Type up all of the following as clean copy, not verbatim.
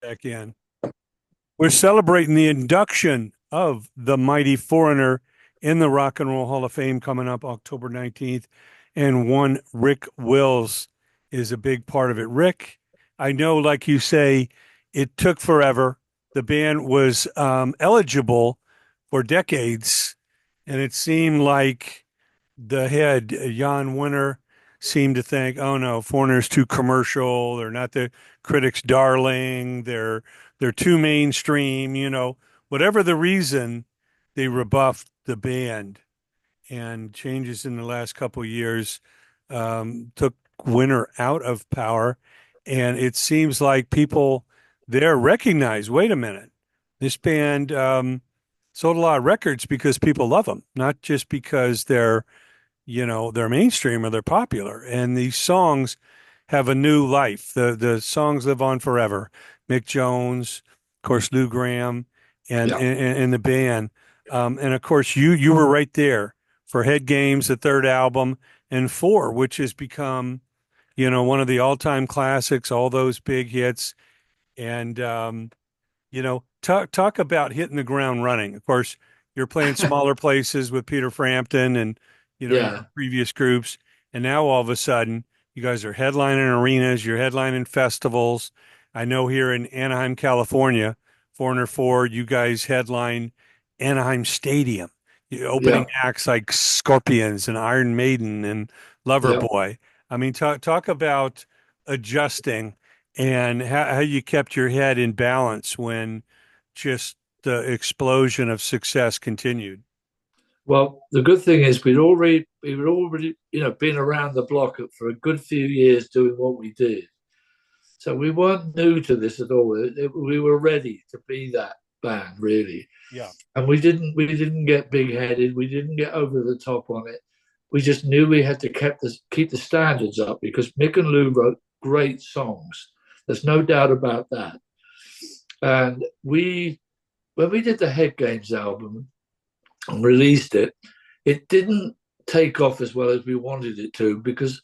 Back in. We're celebrating the induction of the mighty Foreigner in the Rock and Roll Hall of Fame coming up October 19th. And one Rick Wills is a big part of it. Rick, I know, like you say, it took forever. The band was eligible for decades, and it seemed like the head, Jan Winter, seemed to think, "Oh no, Foreigner's too commercial. They're not the critics' darling. They're too mainstream." Whatever the reason, they rebuffed the band, and changes in the last couple of years took Winter out of power, and it seems like people there recognize, wait a minute, this band sold a lot of records because people love them, not just because they're mainstream or they're popular. And these songs have a new life. The songs live on forever. Mick Jones, of course, Lou Graham, and Yeah. and the band, and of course you were right there for Head Games, the third album, and Four, which has become one of the all-time classics. All those big hits, and talk about hitting the ground running. Of course, you're playing smaller places with Peter Frampton and your Yeah. previous groups, and now all of a sudden you guys are headlining arenas, you're headlining festivals. I know here in Anaheim, California, Foreigner Four, you guys headline Anaheim Stadium. Opening Yeah. acts like Scorpions and Iron Maiden and Yeah. Loverboy. I mean, talk about adjusting and how you kept your head in balance when just the explosion of success continued. Well, the good thing is we were already been around the block for a good few years doing what we did. So we weren't new to this at all. We were ready to be that band really, Yeah. and we didn't get big headed. We didn't get over the top on it. We just knew we had to keep the standards up because Mick and Lou wrote great songs. There's no doubt about that. And when we did the Head Games album and released it, it didn't take off as well as we wanted it to because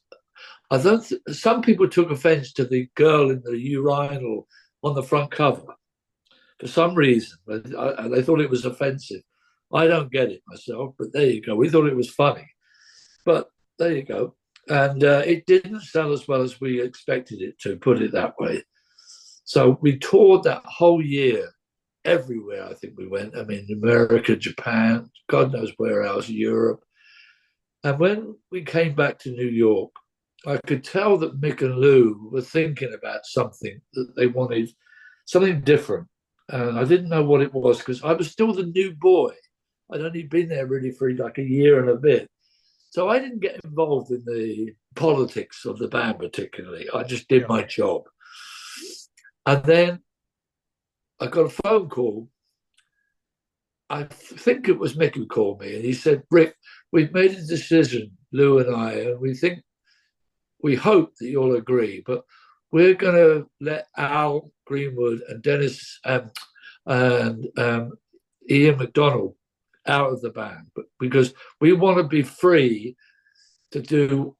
some people took offense to the girl in the urinal on the front cover for some reason. They thought it was offensive. I don't get it myself, but there you go. We thought it was funny, but there you go. And it didn't sell as well as we expected it to, put it that way. So we toured that whole year everywhere. I think we went. I mean, America, Japan, God knows where else, Europe. And when we came back to New York, I could tell that Mick and Lou were thinking about something, that they wanted something different. And I didn't know what it was because I was still the new boy. I'd only been there really for like a year and a bit. So I didn't get involved in the politics of the band particularly. I just did Yeah. my job. And then I got a phone call. I think it was Mick who called me, and he said, "Rick, we've made a decision, Lou and I, and we hope that you'll agree, but we're going to let Al Greenwood and Dennis and Ian McDonald out of the band, but because we want to be free to do."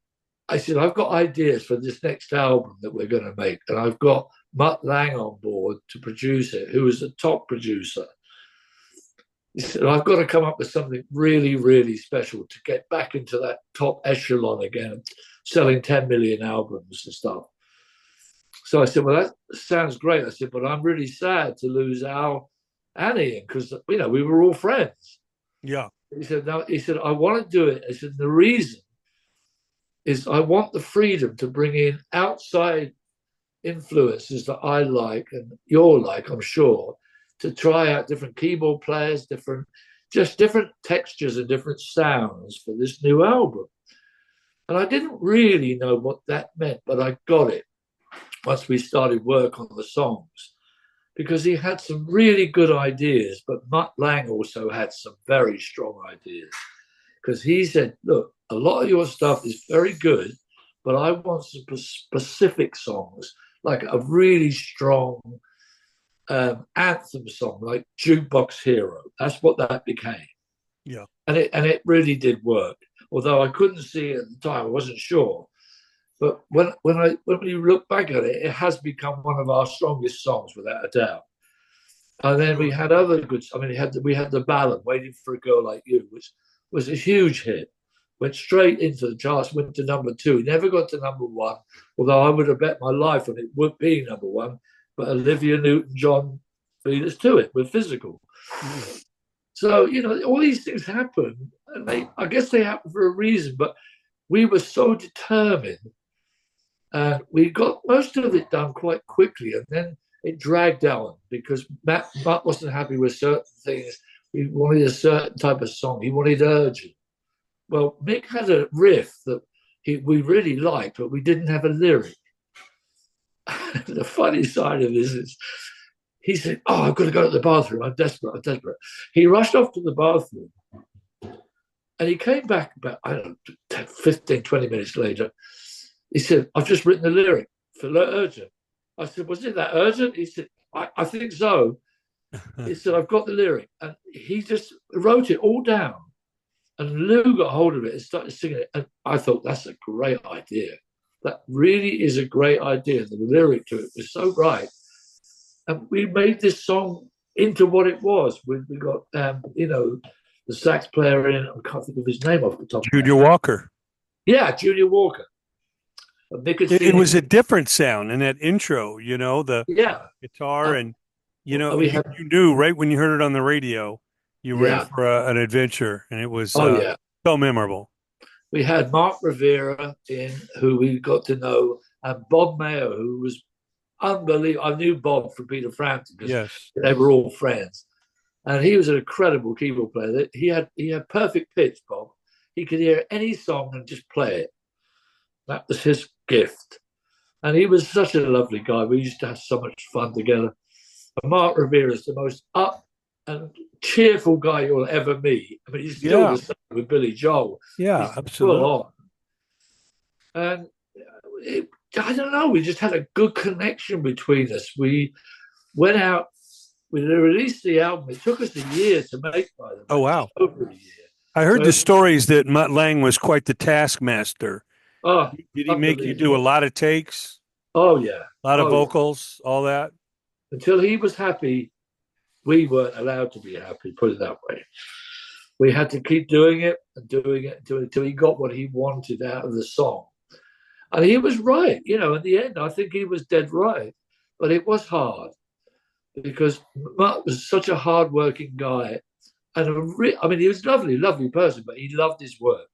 I said, "I've got ideas for this next album that we're going to make, and I've got Mutt Lang on board to produce it, who is a top producer." He said, "I've got to come up with something really, really special to get back into that top echelon again, selling 10 million albums and stuff." So I said, "Well, that sounds great." I said, "But I'm really sad to lose Al and Ian because, we were all friends." Yeah. He said, "No," he said, "I want to do it." I said, "The reason is I want the freedom to bring in outside influences that I like and you're like, I'm sure, to try out different keyboard players, different textures and different sounds for this new album." And I didn't really know what that meant, but I got it once we started work on the songs because he had some really good ideas, but Mutt Lang also had some very strong ideas because he said, "Look, a lot of your stuff is very good, but I want some specific songs, like a really strong anthem song, like Jukebox Hero." That's what that became, Yeah. and it really did work. Although I couldn't see it at the time, I wasn't sure. But when we look back at it, it has become one of our strongest songs without a doubt. And then we had other good. I mean, we had the ballad "Waiting for a Girl Like You," which was a huge hit. Went straight into the charts, went to number two. Never got to number one, although I would have bet my life on it would be number one. But Olivia Newton-John beat us to it with "Physical." Mm. So all these things happen, and I guess they happen for a reason. But we were so determined, and we got most of it done quite quickly, and then it dragged on because Matt wasn't happy with certain things. He wanted a certain type of song. He wanted urgent. Well, Mick had a riff that we really liked, but we didn't have a lyric. The funny side of this is he said, "Oh, I've got to go to the bathroom. I'm desperate. I'm desperate." He rushed off to the bathroom and he came back about, I don't know, 15, 20 minutes later. He said, "I've just written the lyric for urgent." I said, "Was it that urgent?" He said, I think so. He said, "I've got the lyric." And he just wrote it all down. And Lou got hold of it and started singing it. And I thought, that's a great idea. That really is a great idea. The lyric to it was so right. And we made this song into what it was. We got, the sax player in, I can't think of his name off the top of my Junior head. Walker. Yeah, Junior Walker. It was a different sound in that intro, the Yeah. guitar, and We had, you knew right when you heard it on the radio, you were in yeah. for an adventure, and it was Oh, yeah. so memorable. We had Mark Rivera in, who we got to know, and Bob Mayo, who was unbelievable. I knew Bob from Peter Frampton because Yes. they were all friends, and he was an incredible keyboard player. He had perfect pitch, Bob. He could hear any song and just play it. That was his gift, and he was such a lovely guy. We used to have so much fun together. And Mark Rivera is the most up and cheerful guy you'll ever meet. I mean, he's still Yeah. the same with Billy Joel. Yeah, He's full absolutely. on, and I don't know. We just had a good connection between us. We went out. We released the album. It took us a year to make, by the Oh, way, just wow. over a year. I heard the So, stories that Mutt Lang was quite the taskmaster. oh, Did he make you do a unbelievable. lot of takes, Oh yeah, a lot of oh yeah. vocals, all that? Until he was happy, we weren't allowed to be happy. Put it that way. We had to keep doing it and doing it until he got what he wanted out of the song. And he was right. In the end, I think he was dead right. But it was hard because Mutt was such a hard-working guy, and I mean, he was a lovely, lovely person, but he loved his work,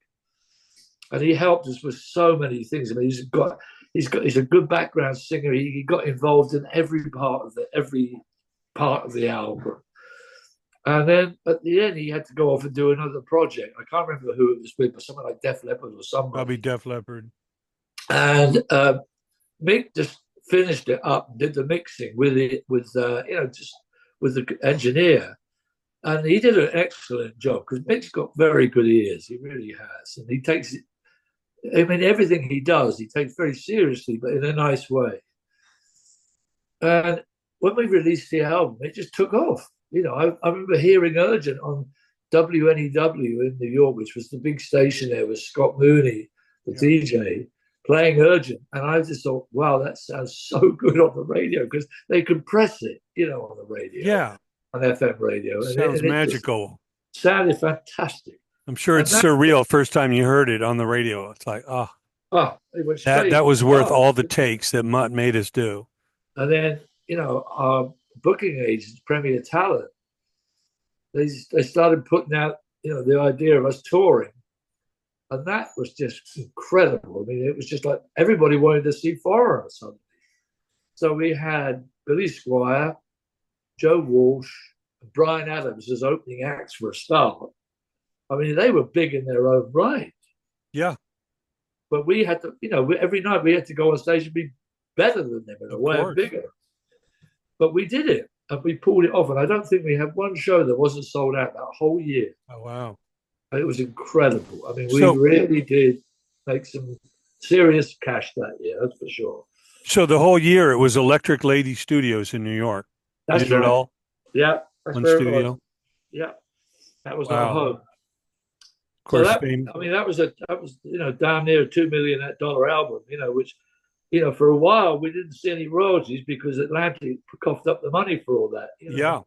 and he helped us with so many things. I mean, he's a good background singer. He got involved in every part of the album. And then at the end, he had to go off and do another project. I can't remember who it was with, but something like Def Leppard or Probably somebody. Def Leppard. And Mick just finished it up and did the mixing with it, just with the engineer. And he did an excellent job because Mick's got very good ears. He really has. And he takes it, I mean, everything he does, he takes very seriously, but in a nice way. And when we released the album, it just took off. I remember hearing Urgent on WNEW in New York, which was the big station there, with Scott Mooney, the Yeah. DJ, playing Urgent. And I just thought, wow, that sounds so good on the radio because they compress it, on the radio, Yeah. on FM radio. And Sounds it just magical. sounded fantastic. I'm sure And it's surreal first time you heard it on the radio. It's like, it went that straight that into was the worth heart. all the takes that Mutt made us do. And then, our booking agents, Premier Talent, they started putting out, the idea of us touring. And that was just incredible. I mean, it was just like everybody wanted to see Foreigner suddenly. So we had Billy Squire, Joe Walsh, and Brian Adams as opening acts for a start. I mean, they were big in their own right. Yeah, But we had to, every night we had to go on stage and be better than them in a of way and course. bigger. But we did it and we pulled it off. And I don't think we had one show that wasn't sold out that whole year. Oh, wow. And it was incredible. I mean, we So, really did make some serious cash that year, that's for sure. so the whole year it was Electric Lady Studios in New York. You That's did it right. all, Yeah, that's one where it was. studio. Yeah, that was our Wow. home. So course, that, fame. I mean, that was damn near a $2 million album, which for a while we didn't see any royalties because Atlantic coughed up the money for all that. Yeah.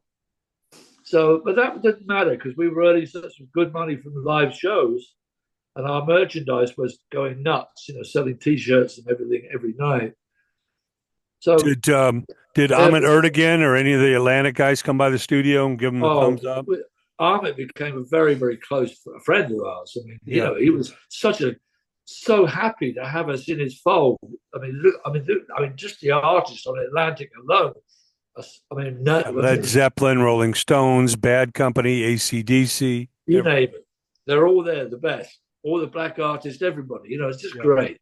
So, but that didn't matter because we were earning such good money from live shows, and our merchandise was going nuts. Selling T-shirts and everything every night. So, Did um did uh, Ahmet Erdogan or any of the Atlantic guys come by the studio and give him the oh, thumbs up? Ahmet became a very, very close friend of ours. I mean, Yeah. he was so happy to have us in his fold. I mean, just the artists on Atlantic alone. I mean, no, Yeah, Led Zeppelin, Rolling Stones, Bad Company, AC/DC. you name it, they're all there, the best. All the black artists, everybody. It's just Yeah. great.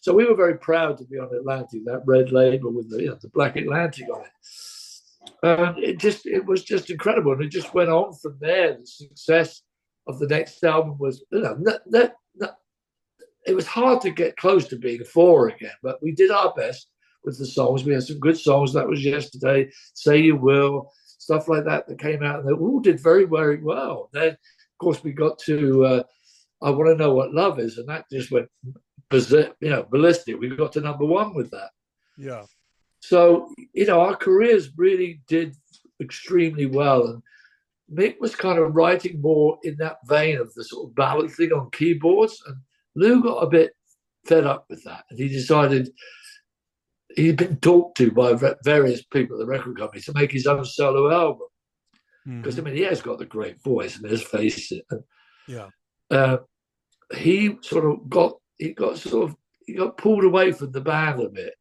So we were very proud to be on Atlantic, that red label with the black Atlantic on it. And it was just incredible. And it just went on from there. The success of the next album was, it was hard to get close to being four again, but we did our best with the songs. We had some good songs. That was Yesterday, Say You Will, stuff like that came out, and they all did very, very well. Then, of course, we got to I Want to Know What Love Is, and that just went ballistic. We got to number one with that. Yeah. So, our careers really did extremely well. And Mick was kind of writing more in that vein of the sort of ballad thing on keyboards. And Lou got a bit fed up with that. And he decided he'd been talked to by various people at the record company to make his own solo album. Because, Mm-hmm. he has got the great voice, and let's face it. And, Yeah. he got pulled away from the band a bit.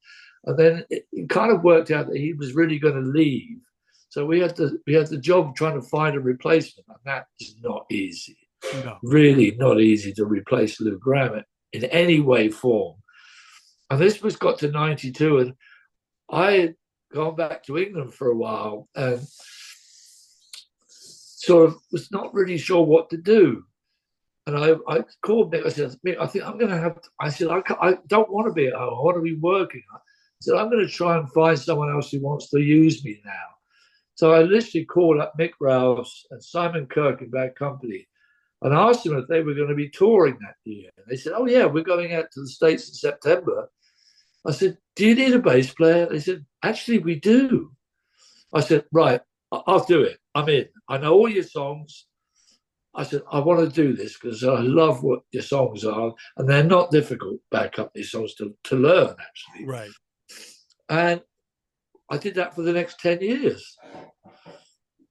And then it kind of worked out that he was really going to leave. So we had the job trying to find a replacement, and that is not easy. No. Really not easy to replace Lou Gramm in any way, form. And this got to 92, and I had gone back to England for a while and sort of was not really sure what to do. And I called Mick. I said, Mick, I think I'm going to have to. I said, I don't want to be at home. I want to be working. I said, I'm going to try and find someone else who wants to use me now. So I literally called up Mick Rouse and Simon Kirk in Bad Company and asked them if they were going to be touring that year. And they said, oh, yeah, we're going out to the States in September. I said, do you need a bass player? They said, actually, we do. I said, right, I'll do it. I'm in. I know all your songs. I said, I want to do this because I love what your songs are. And they're not difficult Bad Company songs to learn, actually. Right. And I did that for the next 10 years.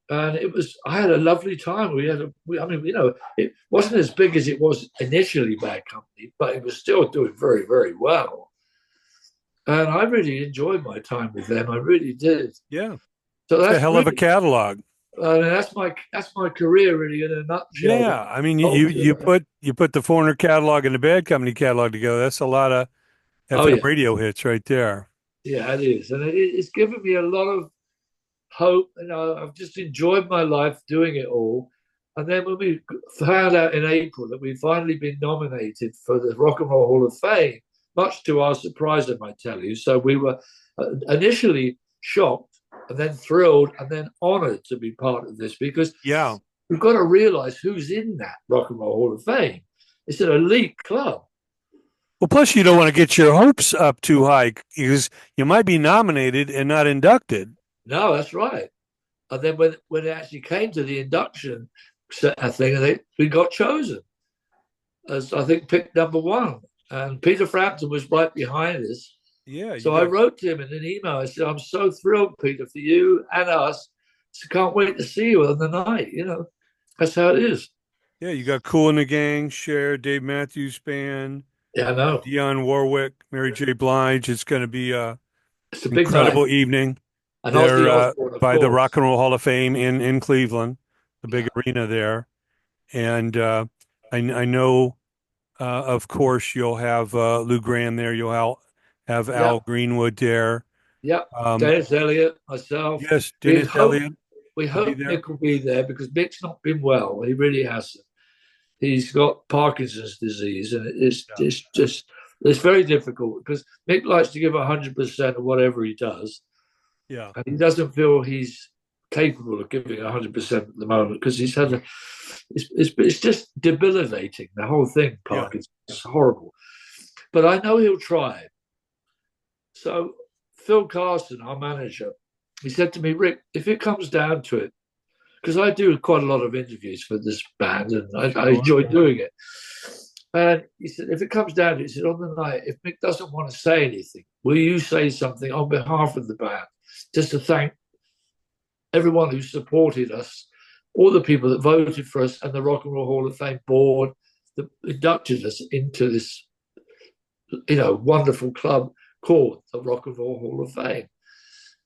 And I had a lovely time. It wasn't as big as it was initially, Bad Company, but it was still doing very, very well. And I really enjoyed my time with them. I really did. Yeah. So It's a that's hell of a catalog. that's my career really in a nutshell. Yeah. I mean, you put the Foreigner catalog and the Bad Company catalog together. That's a lot of Oh FM yeah, radio hits right there. yeah, it is, and it's given me a lot of hope. I've just enjoyed my life doing it all. And then when we found out in April that we'd finally been nominated for the Rock and Roll Hall of Fame, much to our surprise, I might tell you. So we were initially shocked and then thrilled and then honored to be part of this because Yeah. we've got to realize who's in that Rock and Roll Hall of Fame. It's an elite club. Well, plus you don't want to get your hopes up too high because you might be nominated and not inducted. No, that's right. And then when it actually came to the induction thing, we got chosen as I think picked number one. And Peter Frampton was right behind us. Yeah. So I wrote to him in an email. I said, I'm so thrilled, Peter, for you and us. So can't wait to see you on the night. That's how it is. Yeah, you got Cool in the Gang, Cher, Dave Matthews Band, Yeah, I know. Dionne Warwick, Mary J. Blige. It's going to be a It's a big night. incredible evening And there Ozzy Osbourne, of by the course. Rock and Roll Hall of Fame in Cleveland, the big arena there. And I know, of course, you'll have Lou Gramm there. You'll have Yeah, Al Greenwood there. yeah. Um, Dennis Elliott, myself. yes, We Dennis hope Elliott we will be hope there. Mick will be there because Mick's not been well. He really hasn't. He's got Parkinson's disease, and it's very difficult because Mick likes to give 100% of whatever he does, Yeah. and he doesn't feel he's capable of giving 100% at the moment because he's had a, it's just debilitating, the whole thing, Yeah. Park. It's horrible. But I know he'll try. So Phil Carson, our manager, he said to me, Rick, if it comes down to it, because I do quite a lot of interviews for this band and I Sure. enjoy doing it. And he said, if it comes down to it, he said, on the night, if Mick doesn't want to say anything, will you say something on behalf of the band just to thank everyone who supported us, all the people that voted for us, and the Rock and Roll Hall of Fame board that inducted us into this, wonderful club called the Rock and Roll Hall of Fame.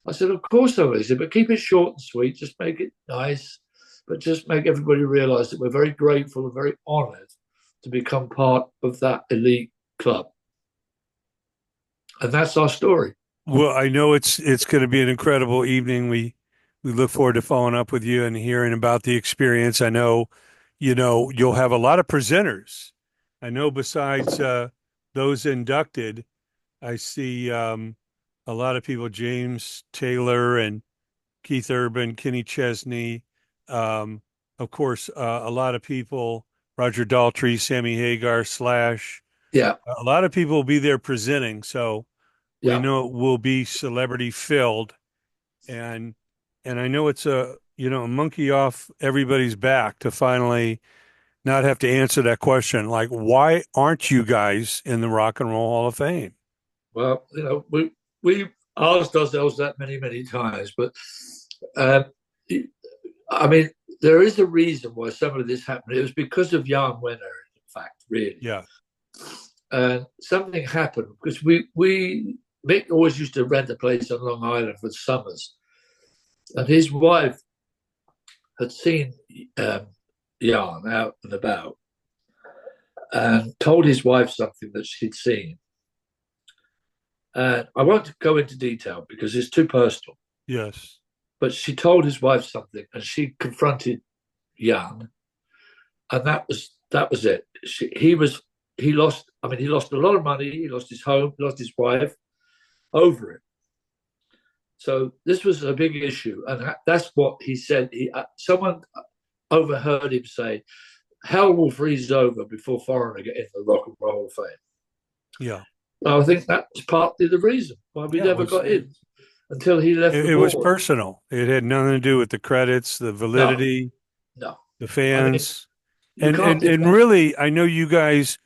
I said, of course I will. He said, but keep it short and sweet. Just make it nice, but just make everybody realize that we're very grateful and very honored to become part of that elite club. And that's our story. Well, I know it's going to be an incredible evening. We look forward to following up with you and hearing about the experience. I know, you'll have a lot of presenters. I know besides those inducted, I see a lot of people, James Taylor and Keith Urban, Kenny Chesney, um, of course, a lot of people, Roger Daltrey, Sammy Hagar, Slash. Yeah, A lot of people will be there presenting. So we yeah. know it will be celebrity filled, and I know it's a monkey off everybody's back to finally not have to answer that question, like, why aren't you guys in the Rock and Roll Hall of Fame? Well, we asked ourselves that many, many times, but um, I mean, there is a reason why some of this happened. It was because of Jan Wenner, in fact, really. Yeah, And something happened because Mick always used to rent a place on Long Island for summers, and his wife had seen Jan out and about and told his wife something that she'd seen. And I won't go into detail because it's too personal. yes, But she told his wife something, and she confronted Jan, and that was it. He lost. I mean, he lost a lot of money. He lost his home. He lost his wife over it. So this was a big issue, and that's what he said. Someone overheard him say, "Hell will freeze over before Foreigner get in the Rock and Roll Hall of Fame." yeah, I think that's partly the reason why we yeah. It never was got in until he left the it was board. personal. It had nothing to do with the credits, the No, validity, no. the I mean, fans, you and can't and deny. and really, I know you guys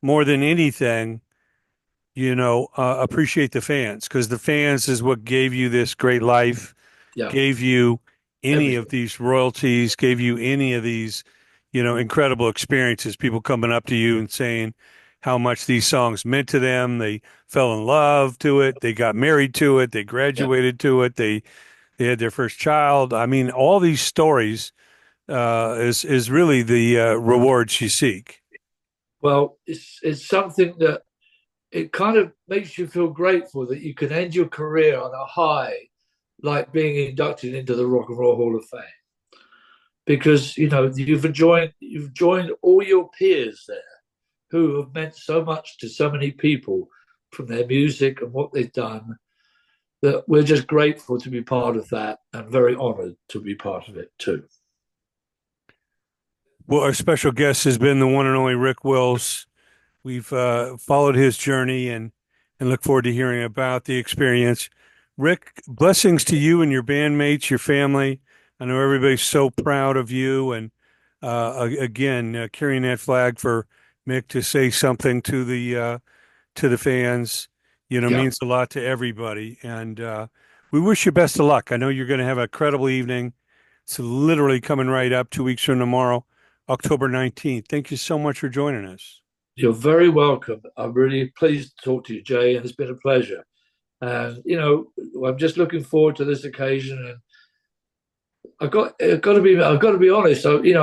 more than anything, appreciate the fans because the fans is what gave you this great life, Yeah, gave you any of everything. these royalties, gave you any of these, incredible experiences, people coming up to you and saying how much these songs meant to them. They fell in love to it. They got married to it. They Yeah. graduated to it. They had their first child. I mean, all these stories is really the rewards you seek. Well, it's something that it kind of makes you feel grateful that you can end your career on a high, like being inducted into the Rock and Roll Hall of Fame, because you've joined all your peers there who have meant so much to so many people from their music and what they've done. That we're just grateful to be part of that and very honored to be part of it too. Well, our special guest has been the one and only Rick Wills. We've followed his journey and look forward to hearing about the experience. Rick, blessings to you and your bandmates, your family. I know everybody's so proud of you, and again, carrying that flag for Mick to say something to the fans, Yeah, means a lot to everybody. And we wish you best of luck. I know you're going to have a credible evening. It's literally coming right up 2 weeks from tomorrow, October 19th. Thank you so much for joining us. you're very welcome. I'm really pleased to talk to you, Jay, and it's been a pleasure. And I'm just looking forward to this occasion. And I've got to be honest. So in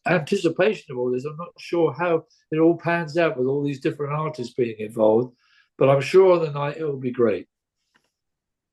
anticipation of all this, I'm not sure how it all pans out with all these different artists being involved, but I'm sure on the night it will be great.